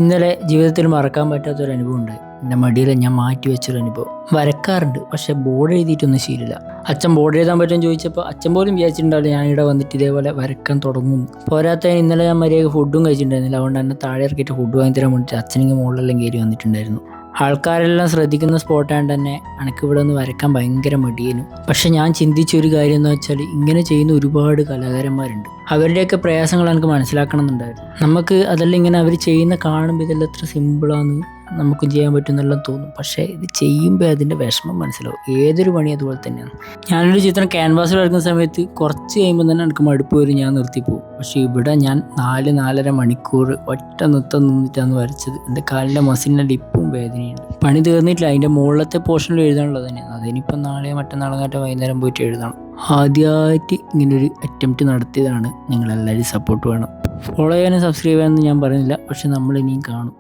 ഇന്നലെ ജീവിതത്തിൽ മറക്കാൻ പറ്റാത്തൊരു അനുഭവം ഉണ്ട്. എൻ്റെ മടിയിൽ ഞാൻ മാറ്റി വെച്ചൊരു അനുഭവം. വരക്കാറുണ്ട്, പക്ഷേ ബോർഡ് എഴുതിയിട്ടൊന്നും ശീലമില്ല. അച്ഛൻ ബോർഡ് എഴുതാൻ പറ്റുമെന്ന് ചോദിച്ചപ്പോൾ അച്ഛൻ പോലും വിചാരിച്ചിട്ടുണ്ടാവില്ല ഞാൻ ഇവിടെ വന്നിട്ട് ഇതേപോലെ വരക്കാൻ തുടങ്ങും. പോരാത്തതിന് ഇന്നലെ ഞാൻ മര്യാദ ഫുഡും കഴിച്ചിട്ടുണ്ടായിരുന്നില്ല. അതുകൊണ്ട് തന്നെ താഴെ ഇറക്കിയിട്ട് ഫുഡ് വാങ്ങി തരാൻ വേണ്ടിയിട്ട് അച്ഛനെങ്കിൽ മുകളിലെല്ലാം കയറി വന്നിട്ടുണ്ടായിരുന്നു. ആൾക്കാരെല്ലാം ശ്രദ്ധിക്കുന്ന സ്പോട്ടായതുകൊണ്ട് തന്നെ എനിക്ക് ഇവിടെ ഒന്ന് വരക്കാൻ ഭയങ്കര മടിയേനു. പക്ഷെ ഞാൻ ചിന്തിച്ച ഒരു കാര്യം എന്ന് വെച്ചാൽ, ഇങ്ങനെ ചെയ്യുന്ന ഒരുപാട് കലാകാരന്മാരുണ്ട്. അവരുടെയൊക്കെ പ്രയാസങ്ങൾ എനിക്ക് മനസ്സിലാക്കണം എന്നുണ്ടായിരുന്നു. നമുക്ക് അതെല്ലാം ഇങ്ങനെ അവർ ചെയ്യുന്ന കാണുമ്പോൾ ഇതെല്ലാം എത്ര സിമ്പിളാണ്, നമുക്കും ചെയ്യാൻ പറ്റുമെന്നെല്ലാം തോന്നും. പക്ഷേ ഇത് ചെയ്യുമ്പോൾ അതിൻ്റെ വിഷമം മനസ്സിലാവും. ഏതൊരു പണി അതുപോലെ തന്നെയാണ്. ഞാനൊരു ചിത്രം ക്യാൻവാസിൽ വരയ്ക്കുന്ന സമയത്ത് കുറച്ച് കഴിയുമ്പോൾ തന്നെ എനിക്ക് മടുപ്പ് വരും, ഞാൻ നിർത്തിപ്പോവും. പക്ഷേ ഇവിടെ ഞാൻ 4-4.5 മണിക്കൂർ ഒറ്റ നൃത്തം നിന്നിട്ടാണ് വരച്ചത്. എൻ്റെ കാലിൻ്റെ മസിലിൻ്റെ ലിപ്പും വേദനയുണ്ട്. പണി തീർന്നിട്ടില്ല, അതിൻ്റെ മുകളിലത്തെ പോർഷനിൽ എഴുതാനുള്ളത് തന്നെയാണ്. അതിനിപ്പോൾ നാളെ മറ്റന്നാളെ വൈകുന്നേരം പോയിട്ട് എഴുതണം. ആദ്യമായിട്ട് ഇങ്ങനൊരു അറ്റംപ്റ്റ് നടത്തിയതാണ്. നിങ്ങളെല്ലാവരും സപ്പോർട്ട് വേണം. ഫോളോ ചെയ്യാനും സബ്സ്ക്രൈബ് ചെയ്യാനൊന്നും ഞാൻ പറയുന്നില്ല, പക്ഷെ നമ്മളിനിയും കാണും.